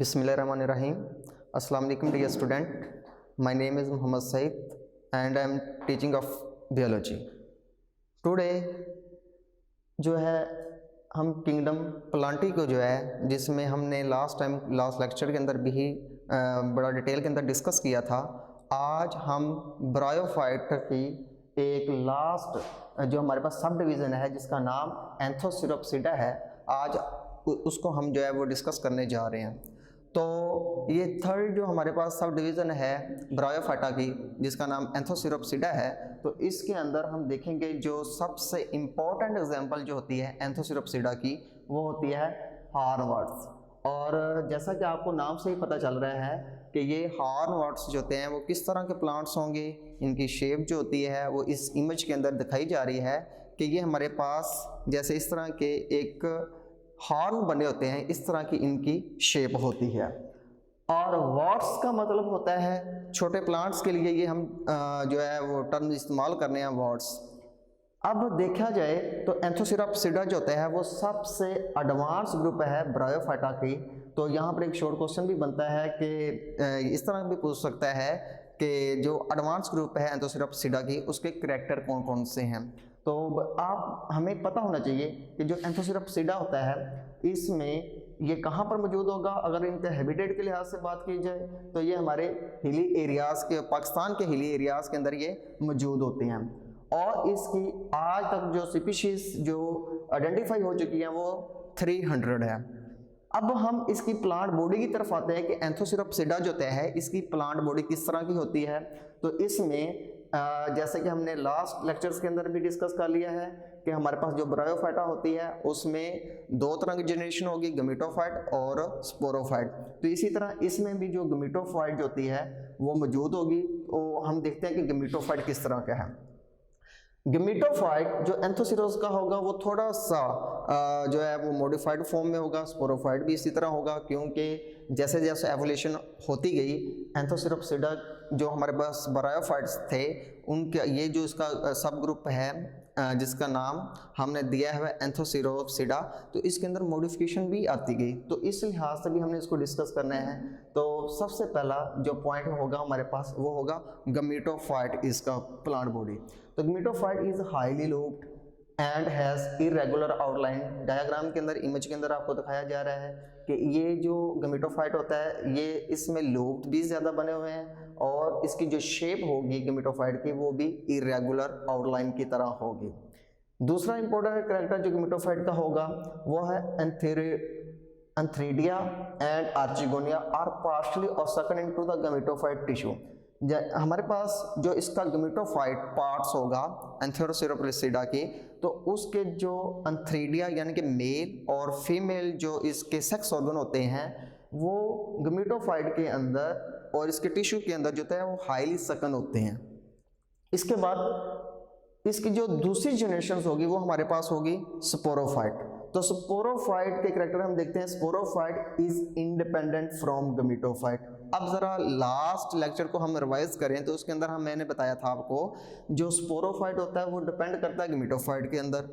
Bismillahirrahmanirrahim. Assalamu alaikum dear student. My name is Muhammad Said and I am teaching of biology. Today जो है हम kingdom Plantae को जो है जिसमें हमने लास्ट लेक्चर के अंदर भी बड़ा डिटेल के अंदर डिस्कस किया था, आज हम ब्रायोफाइट की एक लास्ट जो हमारे पास सब डिवीज़न है जिसका नाम एंथोसिरोप्सिडा है, आज उसको हम जो है वो डिस्कस करने जा रहे हैं। तो ये थर्ड जो हमारे पास सब डिवीज़न है ब्रायोफाइटा की जिसका नाम एंथोसिरोप्सिडा है, तो इसके अंदर हम देखेंगे जो सबसे इम्पॉर्टेंट एग्जांपल जो होती है एंथोसिरोप्सिडा की वो होती है हॉर्नवर्ट्स। और जैसा कि आपको नाम से ही पता चल रहा है कि ये हॉर्नवर्ट्स जो होते हैं वो किस तरह के प्लांट्स होंगे, इनकी शेप जो होती है वो इस इमेज के अंदर दिखाई जा रही है कि ये हमारे पास जैसे इस तरह के एक हॉर्न बने होते हैं, इस तरह की इनकी शेप होती है। और वॉट्स का मतलब होता है छोटे प्लांट्स के लिए ये हम जो है वो टर्म इस्तेमाल करने हैं वॉट्स। अब देखा जाए तो एंथोसिरोप्सिडा जो होता है वो सबसे एडवांस ग्रुप है ब्रायोफाइटा की। तो यहाँ पर एक शॉर्ट क्वेश्चन भी बनता है कि इस तरह भी पूछ सकता है कि जो एडवांस ग्रुप है एंथोसिरोप्सिडा की उसके करैक्टर कौन कौन से हैं। तो आप हमें पता होना चाहिए कि जो एंथोसिरोप्सिडा होता है इसमें ये कहाँ पर मौजूद होगा। अगर इनके हैबिटेट के लिहाज से बात की जाए तो ये हमारे हिली एरियाज़ के, पाकिस्तान के हिली एरियाज़ के अंदर ये मौजूद होते हैं। और इसकी आज तक जो स्पीशीज जो आइडेंटिफाई हो चुकी हैं वो 300 है। अब हम इसकी प्लांट बॉडी की तरफ आते हैं कि एंथोसिरोप्सिडा जो होता है इसकी प्लांट बॉडी किस तरह की होती है। तो इसमें जैसे कि हमने लास्ट लेक्चर्स के अंदर भी डिस्कस कर लिया है कि हमारे पास जो ब्रायोफाइटा होती है उसमें दो तरह की जनरेशन होगी, गमीटोफाइट और स्पोरोफाइट। तो इसी तरह इसमें भी जो गमीटोफाइट जो होती है वो मौजूद होगी। तो हम देखते हैं कि गमीटोफाइट किस तरह का है। गमीटोफाइट जो एंथोसिरोस का होगा वो थोड़ा सा जो है वो मॉडिफाइड फॉर्म में होगा, स्पोरोफाइट भी इसी तरह होगा, क्योंकि जैसे जैसे एवोल्यूशन होती गई एंथोसिरोप्सिडा जो हमारे पास ब्रायोफाइट्स थे उनके ये जो इसका सब ग्रुप है जिसका नाम हमने दिया है एंथोसिरोप्सिडा, तो इसके अंदर मॉडिफिकेशन भी आती गई। तो इस लिहाज से भी हमने इसको डिस्कस करना है। तो सबसे पहला जो पॉइंट होगा हमारे पास वो होगा गमीटोफाइट, इसका प्लांट बॉडी। तो gametophyte is highly lobed and has irregular outline. Diagram के अंदर, इमेज के अंदर आपको दिखाया जा रहा है कि ये जो गमीटोफाइट होता है ये इसमें लोब्ड भी ज़्यादा बने हुए हैं और इसकी जो शेप होगी गमीटोफाइट की वो भी इरेगुलर आउटलाइन की तरह होगी। दूसरा इंपॉर्टेंट कैरेक्टर जो गमीटोफाइट का होगा वो है antheridia and archegonia are partially और sunken into the gametophyte tissue. हमारे पास जो इसका गमीटोफाइट पार्ट्स होगा एंथोसिरोप्सिडा की, तो उसके जो एंथ्रीडिया यानी कि मेल और फीमेल जो इसके सेक्स ऑर्गन होते हैं वो गमीटोफाइट के अंदर और इसके टिश्यू के अंदर जो है वो हाईली सकन होते हैं। इसके बाद इसकी जो दूसरी जनरेशन होगी वो हमारे पास होगी स्पोरोफाइट। तो स्पोरोफाइट के करैक्टर हम देखते हैं, sporophyte is independent from gametophyte. अब ज़रा लास्ट लेक्चर को हम रिवाइज करें तो उसके अंदर मैंने बताया था आपको जो स्पोरोफाइट होता है वो डिपेंड करता है गमीटोफाइट के अंदर,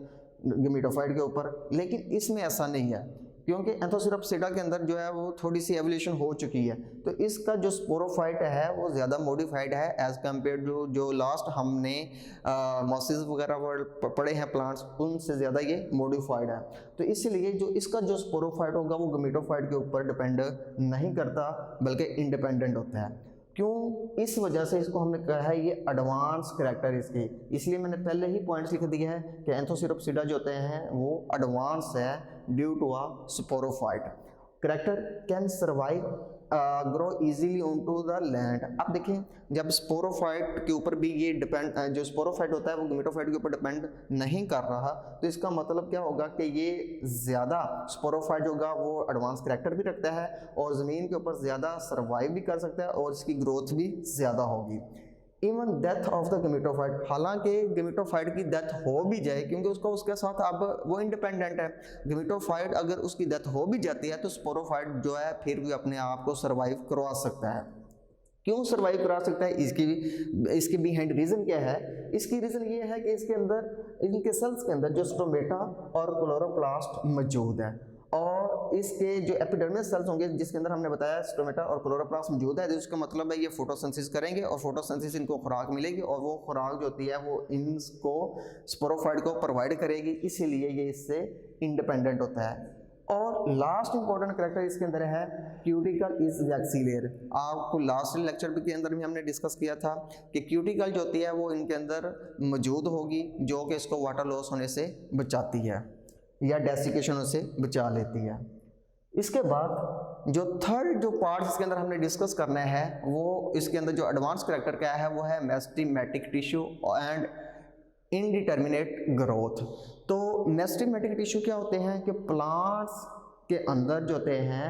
गमीटोफाइट के ऊपर, लेकिन इसमें ऐसा नहीं है क्योंकि एंथोसिरोप्सिडा के अंदर जो है वो थोड़ी सी एवोल्यूशन हो चुकी है। तो इसका जो स्पोरोफाइट है वो ज़्यादा मॉडिफाइड है एज़ कम्पेयर जो लास्ट हमने मॉसिस वगैरह पढ़े हैं प्लांट्स, उनसे ज़्यादा ये मॉडिफाइड है। तो इसलिए जो इसका जो स्पोरोफाइट होगा वो गमीटोफाइट के ऊपर डिपेंड नहीं करता बल्कि इंडिपेंडेंट होता है। क्यों? इस वजह से इसको हमने कहा है ये एडवांस करैक्टर इसके, इसलिए मैंने पहले ही पॉइंट्स लिख दिया है कि एंथोसिरोप्सिडा जो होते हैं वो एडवांस है due to a sporophyte. Character can survive grow easily onto the land. अब देखें जब स्पोरोफाइट के ऊपर भी ये डिपेंड, जो स्पोरोफाइट होता है वो गमीटोफाइट के ऊपर डिपेंड नहीं कर रहा, तो इसका मतलब क्या होगा कि ये ज़्यादा स्पोरोफाइट होगा वो एडवांस करैक्टर भी रखता है और ज़मीन के ऊपर ज़्यादा सर्वाइव भी कर सकता है और इसकी ग्रोथ भी ज़्यादा होगी। Even death of the gametophyte, हालांकि गमीटोफाइट की डेथ हो भी जाए क्योंकि उसके साथ अब वो इंडिपेंडेंट है, गमीटोफाइट अगर उसकी डेथ हो भी जाती है तो स्पोरोफाइट जो है फिर भी अपने आप को सर्वाइव करवा सकता है। क्यों सर्वाइव करा सकता है? इसकी बिहाइंड रीज़न क्या है? इसकी रीज़न ये है कि इसके अंदर, इनके सेल्स के अंदर जो स्टोमेटा और क्लोरोप्लास्ट मौजूद है और इसके जो एपिडर्मिस सेल्स होंगे जिसके अंदर हमने बताया स्टोमेटा और क्लोरोप्लास्ट मौजूद है, तो इसका मतलब है ये फोटोसिंथेसिस करेंगे और फोटोसिंथेसिस इनको खुराक मिलेगी और वो खुराक जो होती है वो इनको स्पोरोफाइट को प्रोवाइड करेगी, इसीलिए ये इससे इंडिपेंडेंट होता है। और लास्ट इंपॉर्टेंट कैरेक्टर इसके अंदर है क्यूटिकल इज वैक्सी लेयर। आपको लास्ट लेक्चर के अंदर भी हमने डिस्कस किया था कि क्यूटिकल जो होती है वो इनके अंदर मौजूद होगी, जो कि इसको वाटर लॉस होने से बचाती है या डेसिकेशन से बचा लेती है। इसके बाद जो थर्ड जो पार्ट इसके अंदर हमने डिस्कस करना है वो इसके अंदर जो एडवांस कैरेक्टर क्या है वो है meristematic tissue and indeterminate growth. तो मेरिस्टेमेटिक टिश्यू क्या होते हैं कि प्लांट्स के अंदर जो होते हैं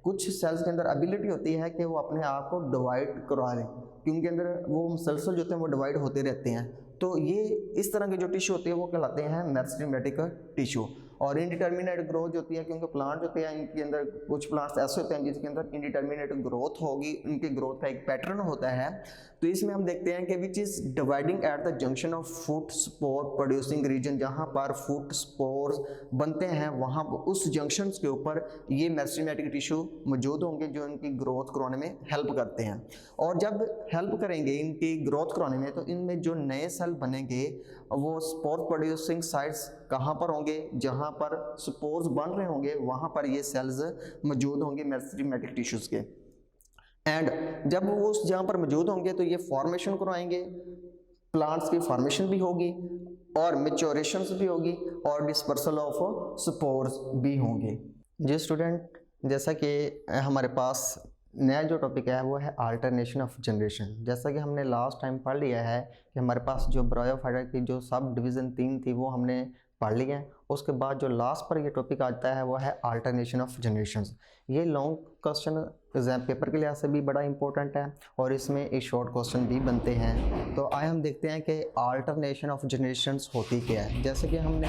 कुछ सेल्स के अंदर एबिलिटी होती है कि वो अपने आप को डिवाइड करवा लें, कि उनके अंदर वो मुसलसल जो होते हैं वो डिवाइड होते रहते हैं। तो ये इस तरह के जो टिश्यू होते हैं वो कहलाते हैं मेरिस्टेमेटिक टिश्यू। और इनडिटर्मिनेट ग्रोथ जो होती है, क्योंकि प्लांट होते हैं इनके अंदर कुछ प्लांट्स ऐसे होते हैं जिसके अंदर इनडिटर्मिनेट ग्रोथ होगी, उनकी ग्रोथ का एक पैटर्न होता है। तो इसमें हम देखते हैं कि which is dividing at the junction of food spore producing region, जहाँ पर फूड स्पोर्स बनते हैं वहाँ उस जंक्शन के ऊपर ये मेरिस्टेमेटिक टिश्यू मौजूद होंगे जो इनकी ग्रोथ कराने में हेल्प करते हैं। और जब हेल्प करेंगे इनकी ग्रोथ कराने में तो इनमें जो नए सेल बनेंगे वो स्पोर प्रोड्यूसिंग साइट्स कहाँ पर होंगे, जहाँ पर स्पोर्स बन रहे होंगे वहाँ पर ये सेल्स मौजूद होंगे मेरिस्टेमेटिक टिश्यूज़ के। एंड जब वो उस जहाँ पर मौजूद होंगे तो ये फॉर्मेशन करवाएंगे, प्लांट्स की फॉर्मेशन भी होगी और मैच्योरेशंस भी होगी और डिस्पर्सल ऑफ स्पोर्स भी होंगे। जी स्टूडेंट, जैसा कि हमारे पास नया जो टॉपिक है वो है अल्टरनेशन ऑफ जनरेशन। जैसा कि हमने लास्ट टाइम पढ़ लिया है कि हमारे पास जो ब्रायोफाइटा की जो सब डिवीज़न 3 थी वो हमने पढ़ लिया है। उसके बाद जो लास्ट पर ये टॉपिक आता है वो है अल्टरनेशन ऑफ जनरेशंस। ये लॉन्ग क्वेश्चन एग्जाम पेपर के लिहाज से भी बड़ा इंपॉर्टेंट है और इसमें एक शॉर्ट क्वेश्चन भी बनते हैं। तो आइए हम देखते हैं कि अल्टरनेशन ऑफ जनरेशंस होती क्या है। जैसे कि हमने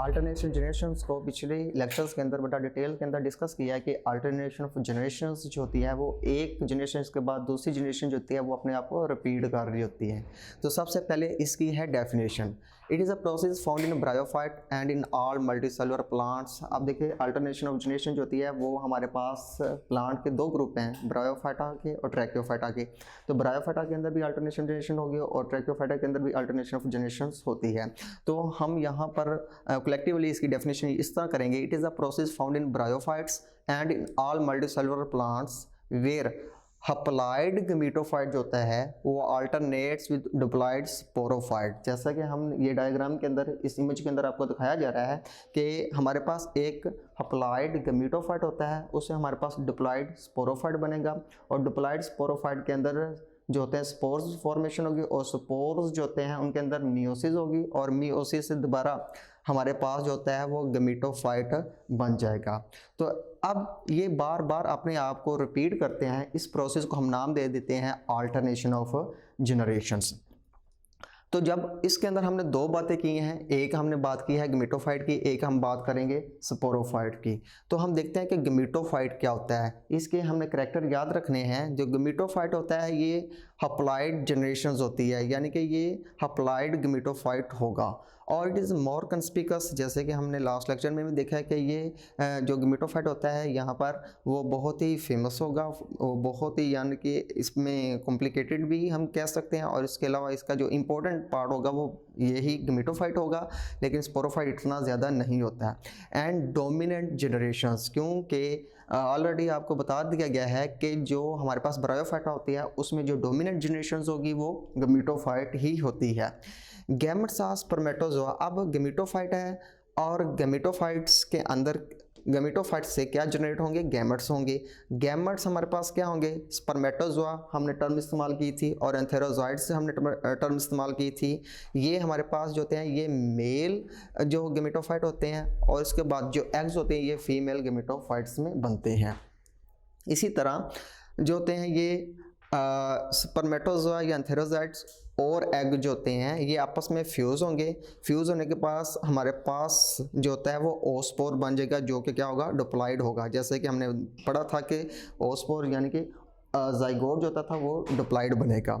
अल्टरनेशन जनरेशंस को पिछले लेक्चर्स के अंदर बड़ा डिटेल के अंदर डिस्कस किया है कि अल्टरनेशन ऑफ जनरेशंस जो होती है वो एक जनरेशन के बाद दूसरी जनरेशन जो होती है वो अपने आप को रिपीट कर रही होती है। तो सबसे पहले इसकी है definition. It is a process found in bryophyte and in all multicellular plants. अब देखिए अल्टरनेशन ऑफ जनरेशन जो होती है वो हमारे पास प्लांट के दो ग्रुप हैं, ब्रायोफाइटा के और ट्रैकियोफाइटा के। तो ब्रायोफाइटा के अंदर भी अल्टरनेशन जनरेशन होगी और ट्रैकियोफाइटा के अंदर भी अल्टरनेशन ऑफ जनरेशन होती है। तो हम यहाँ पर कलेक्टिवली इसकी डेफिनेशन इस तरह करेंगे। It is a process found in bryophytes and in all multicellular plants where haploid gametophyte जो होता है वो अल्टरनेट्स विद डिप्लॉयड स्पोरोफाइट। जैसा कि हम ये डायग्राम के अंदर इस इमेज के अंदर आपको दिखाया जा रहा है कि हमारे पास एक हप्लाइड गमीटोफाइट होता है, उससे हमारे पास डिप्लॉयड स्पोरोफाइट बनेगा और डिप्लॉयड स्पोरोफाइट के अंदर जो होते हैं स्पोर्स फॉर्मेशन होगी और स्पोर्स जो होते हैं उनके अंदर मियोसिस होगी और मियोसिस से दोबारा हमारे पास जो होता है वो गमीटोफाइट बन जाएगा। तो अब ये बार बार अपने आप को रिपीट करते हैं, इस प्रोसेस को हम नाम दे देते हैं अल्टरनेशन ऑफ जनरेशंस। तो जब इसके अंदर हमने दो बातें की हैं, एक हमने बात की है गमीटोफाइट की, एक हम बात करेंगे स्पोरोफाइट की। तो हम देखते हैं कि गमीटोफाइट क्या होता है, इसके हमने करैक्टर याद रखने हैं। जो गमीटोफाइट होता है ये हप्लाइड जनरेशंस होती है, यानी कि ये हप्लाइड गमीटोफाइट होगा और इट इज़ मोर कंस्पिकस। जैसे कि हमने लास्ट लेक्चर में भी देखा है कि ये जो गमीटोफाइट होता है यहाँ पर वो बहुत ही फेमस होगा, वो बहुत ही यानी कि इसमें कॉम्प्लिकेटेड भी हम कह सकते हैं और इसके अलावा इसका जो इम्पोर्टेंट पार्ट होगा वो यही गमीटोफाइट होगा, लेकिन स्पोरोफाइट इतना ज़्यादा नहीं होता है। एंड डोमिनेंट जनरेशंस, क्योंकि ऑलरेडी आपको बता दिया गया है कि जो हमारे पास ब्रायोफाइटा होती है उसमें जो डोमिनेंट जनरेशंस होगी वो गमीटोफाइट ही होती है। Gametes are spermatozoa. अब गमीटोफाइट है और गमीटोफाइट्स के अंदर गमीटोफाइट से क्या जनरेट होंगे, गैमेट्स होंगे। गैमेट्स हमारे पास क्या होंगे, स्पर्मेटोजोआ हमने टर्म इस्तेमाल की थी और एंथेरोजॉइड्स से हमने टर्म इस्तेमाल की थी। ये हमारे पास जो होते हैं ये मेल जो गमीटोफाइट होते हैं और इसके बाद जो एग्स होते हैं ये फीमेल गमीटोफाइट्स में बनते हैं। इसी तरह जो होते हैं ये स्पर्मेटोजोआ या एंथेरोजॉइड्स और एग जो होते हैं ये आपस में फ्यूज़ होंगे। फ्यूज़ होने के पास हमारे पास जो होता है वो ओस्पोर बन जाएगा जो कि क्या होगा, डिप्लॉयड होगा। जैसे कि हमने पढ़ा था कि ओस्पोर यानी कि जाइगोट जो होता था वो डिप्लॉयड बनेगा।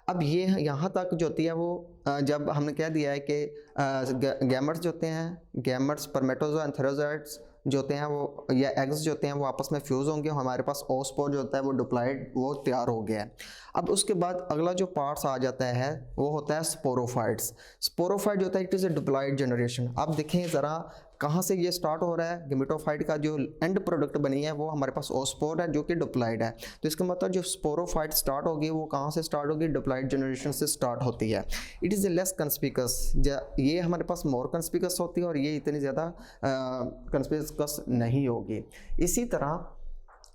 अब ये यहाँ तक जो होती है वो जब हमने कह दिया है कि गैमेट्स जो होते हैं, गैमेट्स स्पर्मेटोजोआ एंथेरोजॉइड्स जो होते हैं वो या एग्स जो होते हैं वो आपस में फ्यूज़ होंगे, हमारे पास ओस्पोर जो होता है वो डिप्लॉयड वो तैयार हो गया है। अब उसके बाद अगला जो पार्ट्स आ जाता है वो होता है स्पोरोफाइट्स। स्पोरोफाइट जो होता है it is a diploid generation. अब देखें ज़रा कहाँ से ये स्टार्ट हो रहा है, गेमेटोफाइट का जो एंड प्रोडक्ट बनी है वो हमारे पास ओस्पोर है जो कि डिप्लॉयड है। तो इसका मतलब जो स्पोरोफाइट स्टार्ट होगी वो कहाँ से स्टार्ट होगी, डिप्लॉयड जनरेशन से स्टार्ट होती है। इट इज़ ए लेस कंस्पिकस, ये हमारे पास मोर कंस्पिकस होती है और ये इतनी ज़्यादा कंस्पिकस नहीं होगी। इसी तरह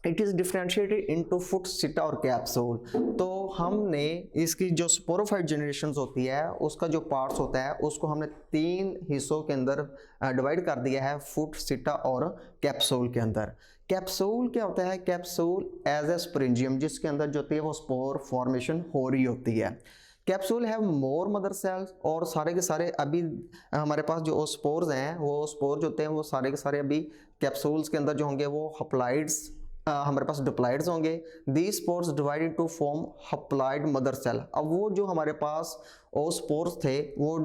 it is differentiated into foot, seta और कैप्सूल। तो हमने इसकी जो स्पोरोफाइट जनरेशन होती है उसका जो पार्ट्स होता है उसको हमने 3 हिस्सों के अंदर डिवाइड कर दिया है, फुट, सिटा और कैप्सूल के अंदर। कैप्सूल क्या होता है, कैप्सूल एज ए स्पोरेंजियम जिसके अंदर जो होती है वो स्पोर फॉर्मेशन हो रही होती है। Capsule have more mother cells, और सारे के सारे अभी हमारे पास जो स्पोर्स हैं वो स्पोर जो होते हैं वो सारे के सारे अभी कैप्सूल्स के अंदर जो होंगे वो हप्लाइड्स हमारे पास डिप्लॉइड्स होंगे। The spores divided to form haploid mother cell. अब वो जो हमारे पास ओ स्पोर्स थे वो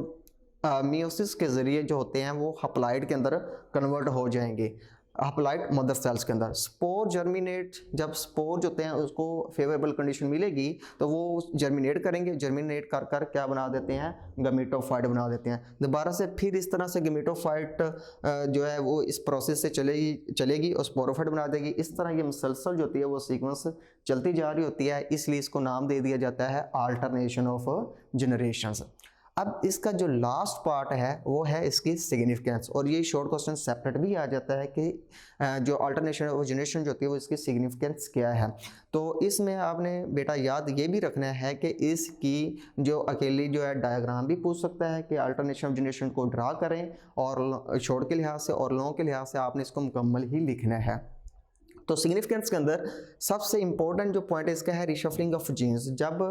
मियोसिस के ज़रिए जो होते हैं वो हप्लाइड के अंदर कन्वर्ट हो जाएंगे, हप्लाइड मदर सेल्स के अंदर। स्पोर जर्मिनेट, जब स्पोर जो होते हैं उसको फेवरेबल कंडीशन मिलेगी तो वो जर्मिनेट करेंगे, जर्मिनेट कर कर क्या बना देते हैं, गमीटोफाइट बना देते हैं। दोबारा से फिर इस तरह से गमीटोफाइट जो है वो इस प्रोसेस से चलेगी और स्पोरोफाइट बना देगी। इस तरह ये मुसलसल जो होती है वो सीक्वेंस चलती जा रही होती है, इसलिए इसको नाम दे दिया जाता है अल्टरनेशन ऑफ जनरेशंस। अब इसका जो लास्ट पार्ट है वो है इसकी सिग्निफिकेंस, और ये शॉर्ट क्वेश्चन सेपरेट भी आ जाता है कि जो अल्टरनेशन ऑफ जनरेशन जो होती है वो इसकी सिग्निफिकेंस क्या है। तो इसमें आपने बेटा याद ये भी रखना है कि इसकी जो अकेली जो है डायग्राम भी पूछ सकता है कि अल्टरनेशन ऑफ जनरेशन को ड्रा करें, और शॉर्ट के लिहाज से और लॉन्ग के लिहाज से आपने इसको मुकम्मल ही लिखना है। तो सिग्निफिकेंस के अंदर सबसे इंपॉर्टेंट जो पॉइंट है इसका है रिशफलिंग ऑफ जीन्स। जब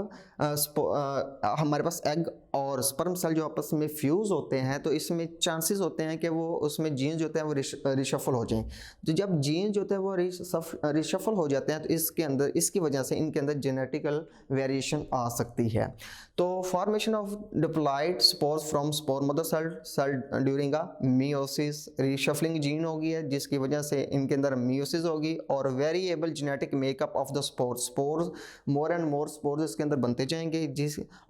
हमारे पास एग और स्पर्म सेल जो आपस में फ्यूज़ होते हैं तो इसमें चांसेस होते हैं कि वो उसमें जीन्स जो होते हैं वो रिशफल हो जाएं। तो जब जीन्स जो होते हैं वो रिशफल हो जाते हैं तो इसके अंदर इसकी वजह से इनके अंदर जेनेटिकल वेरिएशन आ सकती है। तो formation of diploid spores from spore mother cell during a meiosis, reshuffling gene होगी है जिसकी वजह से इनके अंदर मियोसिस होगी, और variable genetic makeup of the spores more and more spores इसके अंदर बनते जाएंगे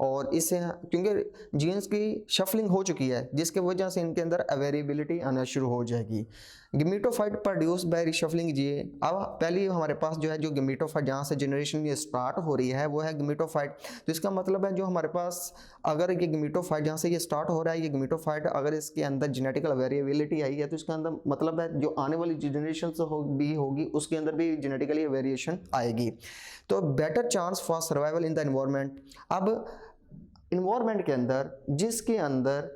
और इससे क्योंकि जीन्स की शफलिंग हो चुकी है जिसकी वजह से इनके अंदर वेरिएबिलिटी आना शुरू हो जाएगी। Gametophyte produce by reshuffling gene. अब पहले हमारे पास जो है जो गेमेटोफाइट जहाँ से जनरेशन ये स्टार्ट हो रही है वो है गेमेटोफाइट। तो इसका मतलब है जो हमारे पास अगर ये गेमेटोफाइट जहाँ से ये स्टार्ट हो रहा है ये गेमेटोफाइट अगर इसके अंदर जेनेटिकल वेरिएबिलिटी आई है तो इसका अंदर मतलब है जो आने वाली जनरेशन भी होगी उसके अंदर भी जेनेटिकली वेरिएशन आएगी। तो better chance for survival in the environment. अब इन्वायरमेंट के अंदर जिसके अंदर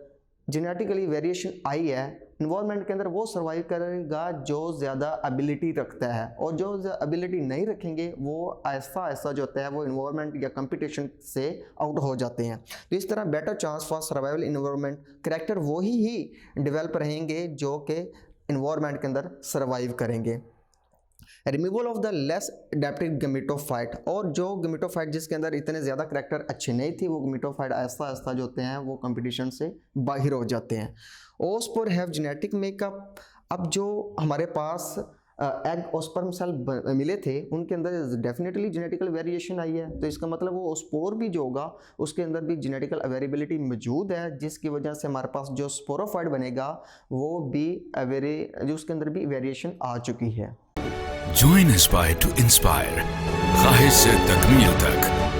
जेनेटिकली वेरिएशन आई है इन्वायरमेंट के अंदर वो सर्वाइव करेगा जो ज़्यादा एबिलिटी रखता है, और जो एबिलिटी नहीं रखेंगे वो ऐसा जो होता है वो इन्वायरमेंट या कंपटीशन से आउट हो जाते हैं। तो इस तरह better chance for survival environment character वही ही डेवलप रहेंगे जो कि इन्वायरमेंट के अंदर सर्वाइव करेंगे। Removal of the less adapted gametophyte, और जो गेमेटोफाइट जिसके अंदर इतने ज़्यादा करैक्टर अच्छे नहीं थे वो गेमेटोफाइट ऐसा जो होते हैं वो कंपटीशन से बाहर हो जाते हैं। ओस्पोर हैव जेनेटिक मेकअप। अब जो हमारे पास एग और स्पर्म सेल मिले थे उनके अंदर डेफिनेटली जेनेटिकल वेरिएशन आई है, तो इसका मतलब वो स्पोर भी जो होगा उसके अंदर भी जेनेटिकल वेरिएबिलिटी मौजूद है जिसकी वजह से हमारे पास जो स्पोरोफाइट बनेगा वो भी जो उसके अंदर भी वेरिएशन आ चुकी है। Join Aspire to inspire, ख्वाहिश से तकमील तक।